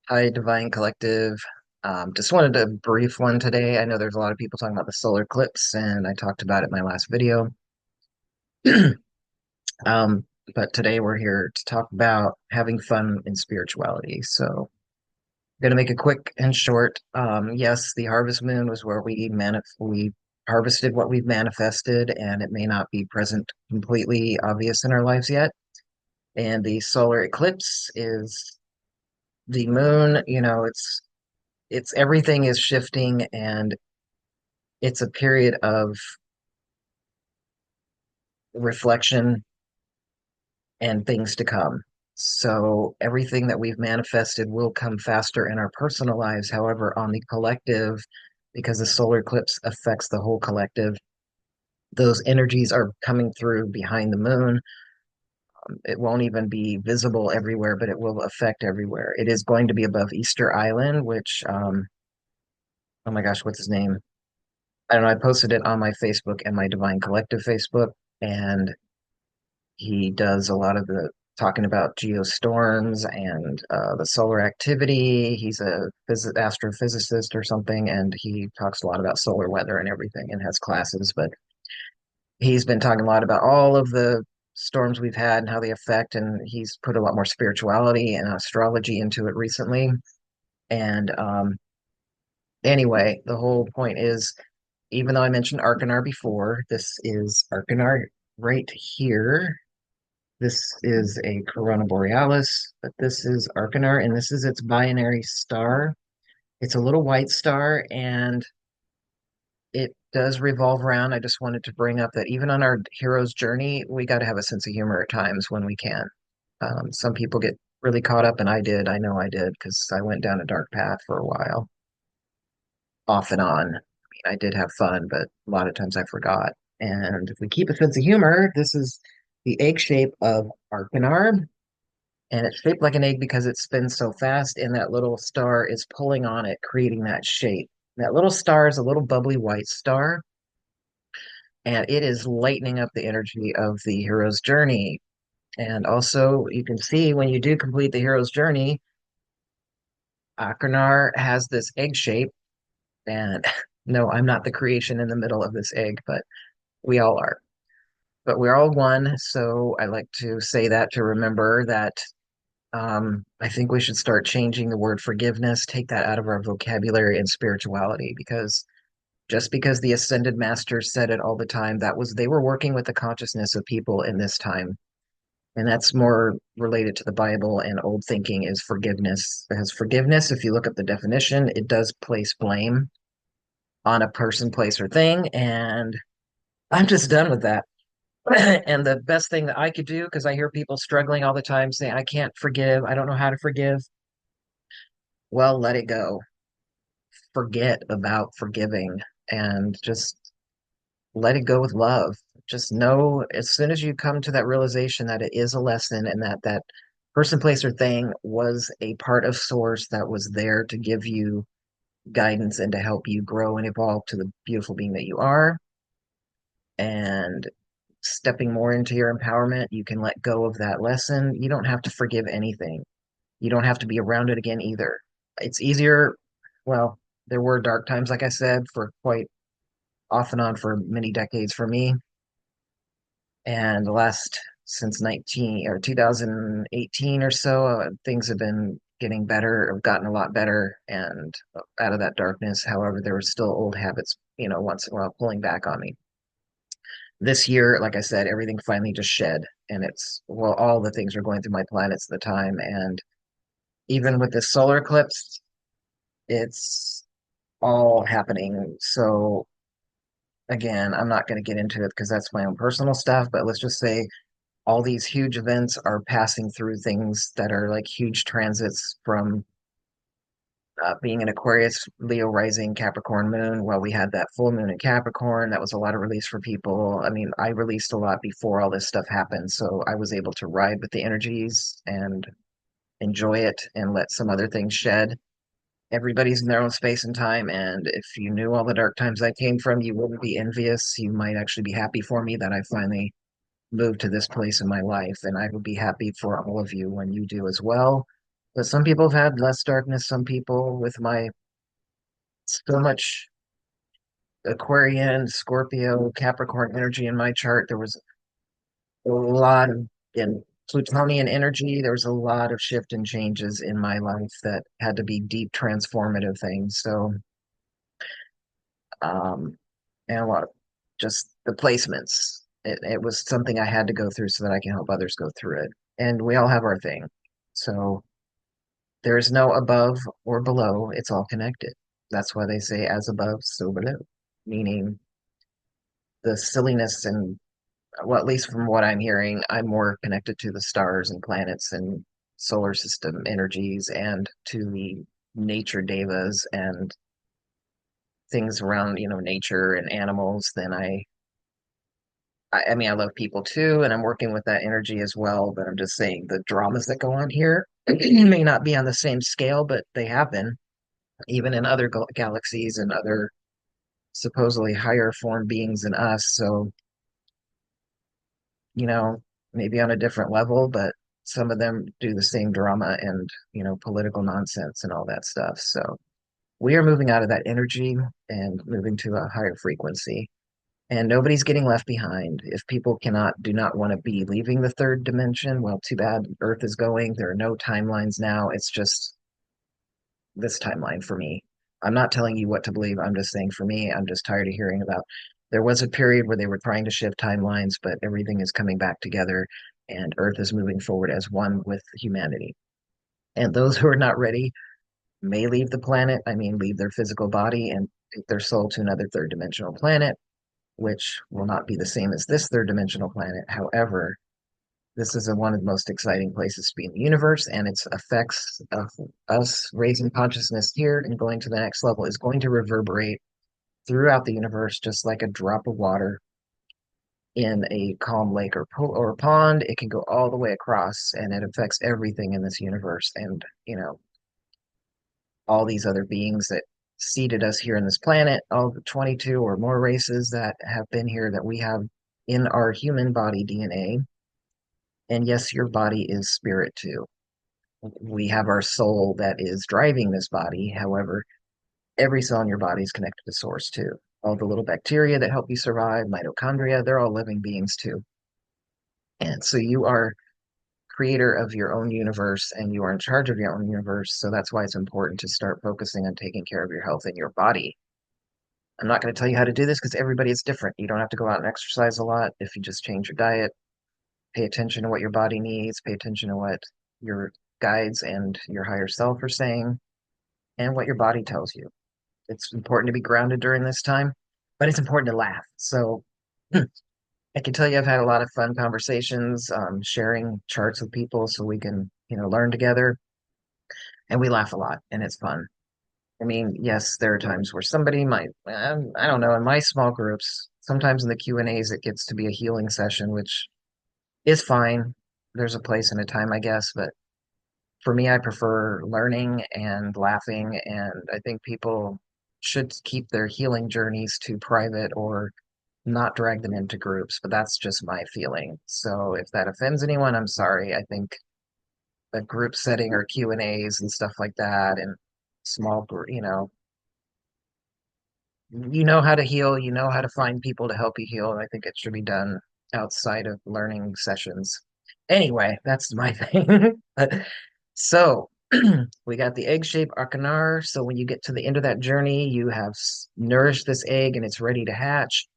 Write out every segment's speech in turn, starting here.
Hi, Divine Collective. Just wanted a brief one today. I know there's a lot of people talking about the solar eclipse, and I talked about it in my last video. Um, but today we're here to talk about having fun in spirituality. So, I'm gonna make it quick and short. Yes, the harvest moon was where we harvested what we've manifested, and it may not be present completely obvious in our lives yet. And the solar eclipse is the moon. It's everything is shifting and it's a period of reflection and things to come. So everything that we've manifested will come faster in our personal lives. However, on the collective, because the solar eclipse affects the whole collective, those energies are coming through behind the moon. It won't even be visible everywhere, but it will affect everywhere. It is going to be above Easter Island, which, oh my gosh, what's his name? I don't know. I posted it on my Facebook and my Divine Collective Facebook, and he does a lot of the talking about geostorms and the solar activity. He's a astrophysicist or something, and he talks a lot about solar weather and everything and has classes. But he's been talking a lot about all of the storms we've had and how they affect, and he's put a lot more spirituality and astrology into it recently. And anyway, the whole point is, even though I mentioned Archernar before, this is Archernar right here. This is a Corona Borealis, but this is Archernar, and this is its binary star. It's a little white star, and it does revolve around. I just wanted to bring up that even on our hero's journey, we got to have a sense of humor at times when we can. Some people get really caught up, and I did. I know I did because I went down a dark path for a while, off and on. I mean, I did have fun, but a lot of times I forgot. And if we keep a sense of humor, this is the egg shape of Archernar. And it's shaped like an egg because it spins so fast, and that little star is pulling on it, creating that shape. That little star is a little bubbly white star, and it is lightening up the energy of the hero's journey. And also, you can see when you do complete the hero's journey, Achernar has this egg shape. And no, I'm not the creation in the middle of this egg, but we all are. But we're all one. So I like to say that to remember that. I think we should start changing the word forgiveness, take that out of our vocabulary and spirituality, because just because the ascended masters said it all the time, that was they were working with the consciousness of people in this time. And that's more related to the Bible and old thinking is forgiveness. Because forgiveness, if you look up the definition, it does place blame on a person, place, or thing. And I'm just done with that. And the best thing that I could do, because I hear people struggling all the time saying, I can't forgive, I don't know how to forgive. Well, let it go. Forget about forgiving and just let it go with love. Just know as soon as you come to that realization that it is a lesson and that that person, place, or thing was a part of source that was there to give you guidance and to help you grow and evolve to the beautiful being that you are. And stepping more into your empowerment, you can let go of that lesson. You don't have to forgive anything. You don't have to be around it again either. It's easier. Well, there were dark times, like I said, for quite off and on for many decades for me. And the last since 19 or 2018 or so, things have been getting better, have gotten a lot better and out of that darkness. However, there were still old habits, once in a while pulling back on me. This year, like I said, everything finally just shed. And it's, well, all the things are going through my planets at the time. And even with this solar eclipse, it's all happening. So again, I'm not going to get into it because that's my own personal stuff, but let's just say all these huge events are passing through things that are like huge transits from being an Aquarius, Leo rising, Capricorn moon. Well, we had that full moon in Capricorn. That was a lot of release for people. I mean, I released a lot before all this stuff happened. So I was able to ride with the energies and enjoy it and let some other things shed. Everybody's in their own space and time. And if you knew all the dark times I came from, you wouldn't be envious. You might actually be happy for me that I finally moved to this place in my life. And I would be happy for all of you when you do as well. But some people have had less darkness. Some people with my so much Aquarian, Scorpio, Capricorn energy in my chart, there was a lot of in Plutonian energy. There was a lot of shift and changes in my life that had to be deep transformative things. So, um, and a lot of just the placements. It was something I had to go through so that I can help others go through it. And we all have our thing. So there is no above or below. It's all connected. That's why they say as above, so below, meaning the silliness and, well, at least from what I'm hearing, I'm more connected to the stars and planets and solar system energies and to the nature devas and things around, nature and animals than I mean, I love people too, and I'm working with that energy as well, but I'm just saying the dramas that go on here may not be on the same scale, but they have been, even in other galaxies and other supposedly higher form beings than us. So, you know, maybe on a different level, but some of them do the same drama and, political nonsense and all that stuff. So we are moving out of that energy and moving to a higher frequency. And nobody's getting left behind. If people do not want to be leaving the third dimension, well, too bad. Earth is going. There are no timelines now. It's just this timeline for me. I'm not telling you what to believe. I'm just saying for me, I'm just tired of hearing about. There was a period where they were trying to shift timelines, but everything is coming back together and Earth is moving forward as one with humanity. And those who are not ready may leave the planet, I mean, leave their physical body and take their soul to another third dimensional planet, which will not be the same as this third dimensional planet. However, this is one of the most exciting places to be in the universe, and its effects of us raising consciousness here and going to the next level is going to reverberate throughout the universe, just like a drop of water in a calm lake or or pond. It can go all the way across, and it affects everything in this universe, and all these other beings that seeded us here in this planet, all the 22 or more races that have been here that we have in our human body DNA. And yes, your body is spirit too. We have our soul that is driving this body. However, every cell in your body is connected to source too. All the little bacteria that help you survive, mitochondria, they're all living beings too. And so you are creator of your own universe and you are in charge of your own universe. So that's why it's important to start focusing on taking care of your health and your body. I'm not going to tell you how to do this because everybody is different. You don't have to go out and exercise a lot if you just change your diet, pay attention to what your body needs, pay attention to what your guides and your higher self are saying, and what your body tells you. It's important to be grounded during this time, but it's important to laugh. So I can tell you I've had a lot of fun conversations, sharing charts with people so we can, learn together, and we laugh a lot, and it's fun. I mean, yes, there are times where somebody might, I don't know, in my small groups, sometimes in the Q&As, it gets to be a healing session, which is fine. There's a place and a time, I guess, but for me, I prefer learning and laughing, and I think people should keep their healing journeys to private or not drag them into groups, but that's just my feeling. So if that offends anyone, I'm sorry. I think a group setting or Q&As and stuff like that and small group, you know how to heal, you know how to find people to help you heal, and I think it should be done outside of learning sessions. Anyway, that's my thing. So we got the egg-shaped Archernar. So when you get to the end of that journey, you have nourished this egg and it's ready to hatch.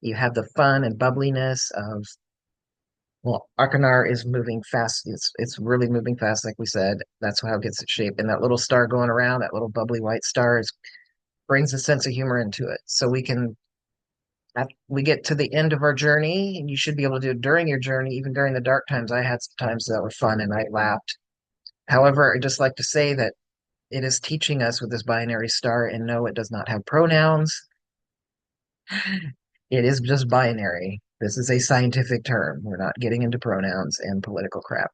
You have the fun and bubbliness of, well, Archernar is moving fast. It's really moving fast, like we said. That's how it gets its shape. And that little star going around, that little bubbly white star, brings a sense of humor into it. So we get to the end of our journey, and you should be able to do it during your journey, even during the dark times. I had some times that were fun and I laughed. However, I just like to say that it is teaching us with this binary star, and no, it does not have pronouns. It is just binary. This is a scientific term. We're not getting into pronouns and political crap.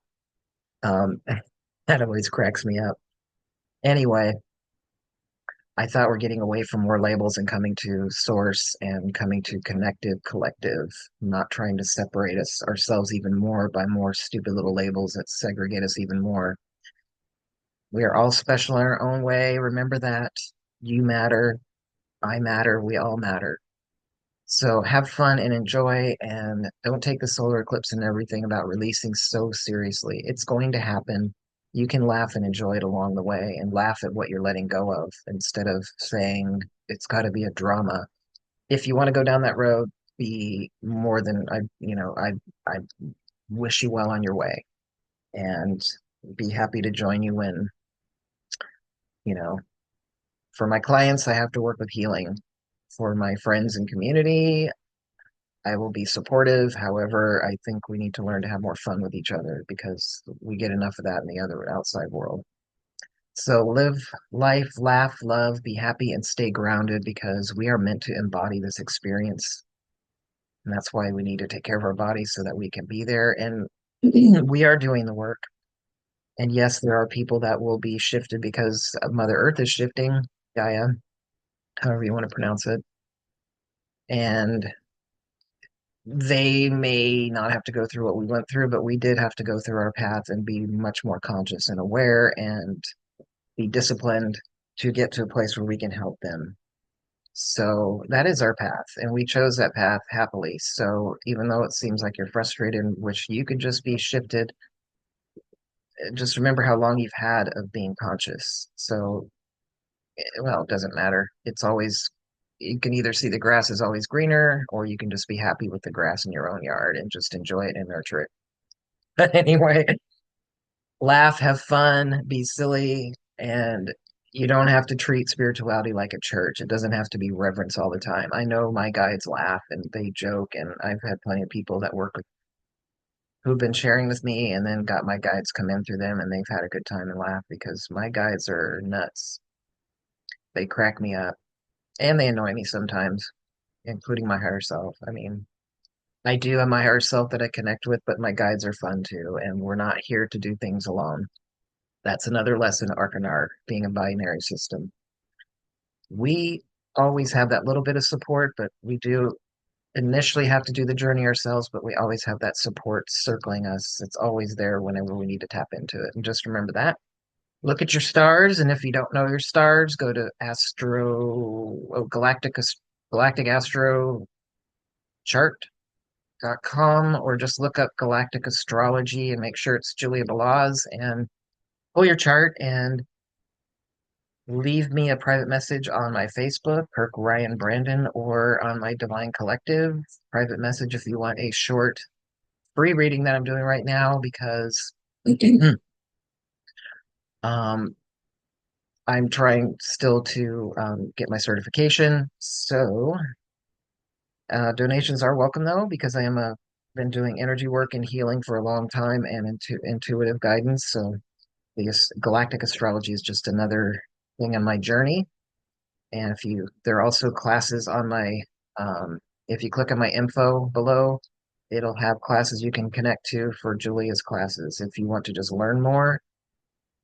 That always cracks me up. Anyway, I thought we're getting away from more labels and coming to source and coming to connective, collective, not trying to separate ourselves even more by more stupid little labels that segregate us even more. We are all special in our own way. Remember that. You matter. I matter. We all matter. So have fun and enjoy, and don't take the solar eclipse and everything about releasing so seriously. It's going to happen. You can laugh and enjoy it along the way and laugh at what you're letting go of instead of saying it's got to be a drama. If you want to go down that road, be more than I wish you well on your way and be happy to join you when, you know, for my clients, I have to work with healing. For my friends and community, I will be supportive. However, I think we need to learn to have more fun with each other because we get enough of that in the other outside world. So live life, laugh, love, be happy, and stay grounded because we are meant to embody this experience. And that's why we need to take care of our bodies so that we can be there. And we are doing the work. And yes, there are people that will be shifted because Mother Earth is shifting, Gaia, however you want to pronounce it. And they may not have to go through what we went through, but we did have to go through our path and be much more conscious and aware and be disciplined to get to a place where we can help them. So that is our path, and we chose that path happily. So even though it seems like you're frustrated, which you could just be shifted, just remember how long you've had of being conscious. So, well, it doesn't matter. It's always, you can either see the grass is always greener, or you can just be happy with the grass in your own yard and just enjoy it and nurture it. But anyway, laugh, have fun, be silly, and you don't have to treat spirituality like a church. It doesn't have to be reverence all the time. I know my guides laugh and they joke, and I've had plenty of people that work with who've been sharing with me and then got my guides come in through them and they've had a good time and laugh because my guides are nuts. They crack me up and they annoy me sometimes, including my higher self. I mean, I do have my higher self that I connect with, but my guides are fun too, and we're not here to do things alone. That's another lesson, Archernar, being a binary system. We always have that little bit of support, but we do initially have to do the journey ourselves, but we always have that support circling us. It's always there whenever we need to tap into it. And just remember that. Look at your stars, and if you don't know your stars, go to Galactic Astro Chart.com or just look up Galactic Astrology and make sure it's Julia Balaz and pull your chart and leave me a private message on my Facebook, Kirk Ryan Brandon, or on my Divine Collective private message if you want a short free reading that I'm doing right now because um, I'm trying still to get my certification. So donations are welcome though because I am a been doing energy work and healing for a long time and intuitive guidance. So the galactic astrology is just another thing on my journey. And if you, there are also classes on my, if you click on my info below, it'll have classes you can connect to for Julia's classes if you want to just learn more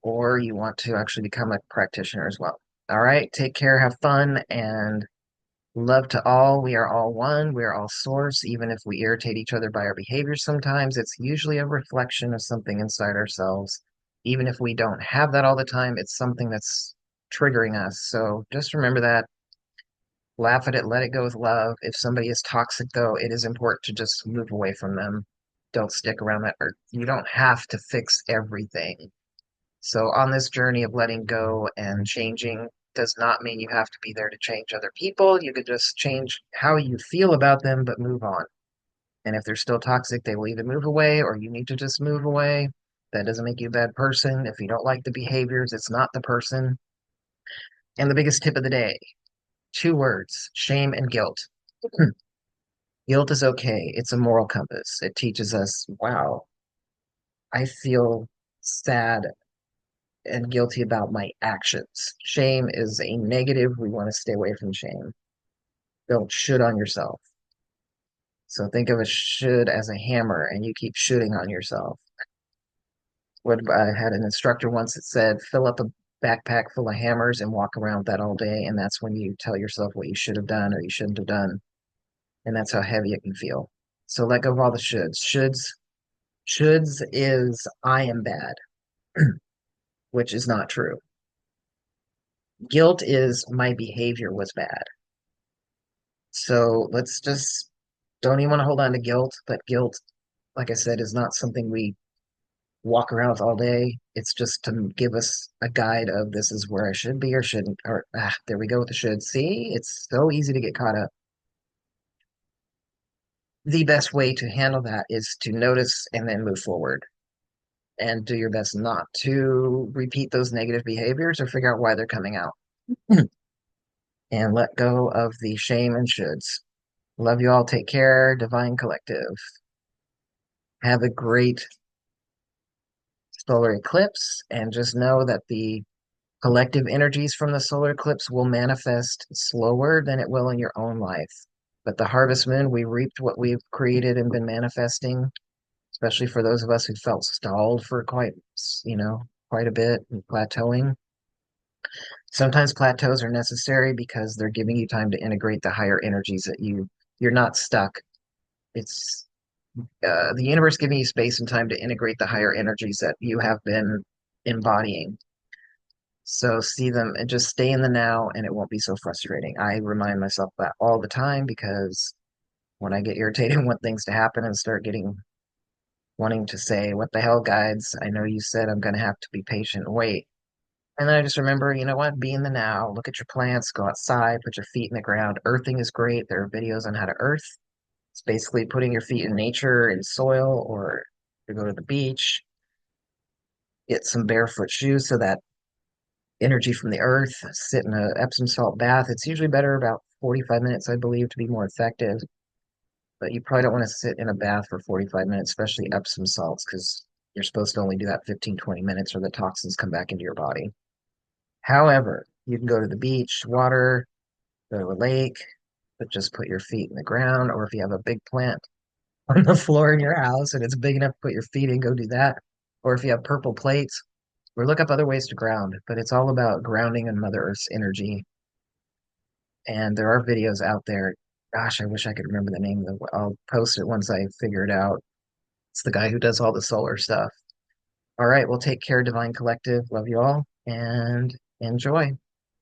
or you want to actually become a practitioner as well. All right, take care, have fun, and love to all. We are all one. We are all source. Even if we irritate each other by our behavior sometimes, it's usually a reflection of something inside ourselves. Even if we don't have that all the time, it's something that's triggering us. So just remember that. Laugh at it, let it go with love. If somebody is toxic, though, it is important to just move away from them. Don't stick around that, or you don't have to fix everything. So, on this journey of letting go and changing, does not mean you have to be there to change other people. You could just change how you feel about them, but move on. And if they're still toxic, they will either move away or you need to just move away. That doesn't make you a bad person. If you don't like the behaviors, it's not the person. And the biggest tip of the day, two words: shame and guilt. Guilt is okay. It's a moral compass. It teaches us, wow, I feel sad and guilty about my actions. Shame is a negative. We want to stay away from shame. Don't should on yourself. So think of a should as a hammer and you keep shooting on yourself. What I had an instructor once that said, fill up a backpack full of hammers and walk around with that all day. And that's when you tell yourself what you should have done or you shouldn't have done. And that's how heavy it can feel. So let go of all the shoulds. Shoulds is I am bad. which is not true. Guilt is my behavior was bad. So let's just don't even want to hold on to guilt, but guilt, like I said, is not something we walk around with all day. It's just to give us a guide of this is where I should be or shouldn't, or there we go with the should. See, it's so easy to get caught up. The best way to handle that is to notice and then move forward and do your best not to repeat those negative behaviors or figure out why they're coming out and let go of the shame and shoulds. Love you all. Take care. Divine Collective. Have a great solar eclipse and just know that the collective energies from the solar eclipse will manifest slower than it will in your own life. But the harvest moon, we reaped what we've created and been manifesting, especially for those of us who felt stalled for quite a bit and plateauing. Sometimes plateaus are necessary because they're giving you time to integrate the higher energies that you're not stuck. It's the universe giving you space and time to integrate the higher energies that you have been embodying. So see them and just stay in the now, and it won't be so frustrating. I remind myself that all the time because when I get irritated and want things to happen and start getting wanting to say, "What the hell, guides? I know you said I'm going to have to be patient. Wait." And then I just remember, you know what? Be in the now. Look at your plants. Go outside. Put your feet in the ground. Earthing is great. There are videos on how to earth. It's basically putting your feet in nature, in soil, or to go to the beach. Get some barefoot shoes so that energy from the earth, sit in a Epsom salt bath. It's usually better about 45 minutes, I believe, to be more effective. But you probably don't want to sit in a bath for 45 minutes, especially Epsom salts, because you're supposed to only do that 15, 20 minutes or the toxins come back into your body. However, you can go to the beach, water, go to a lake, but just put your feet in the ground. Or if you have a big plant on the floor in your house and it's big enough to put your feet in, go do that. Or if you have purple plates, or look up other ways to ground. But it's all about grounding in Mother Earth's energy. And there are videos out there. Gosh, I wish I could remember the name of the. I'll post it once I figure it out. It's the guy who does all the solar stuff. All right, well, take care, Divine Collective. Love you all and enjoy.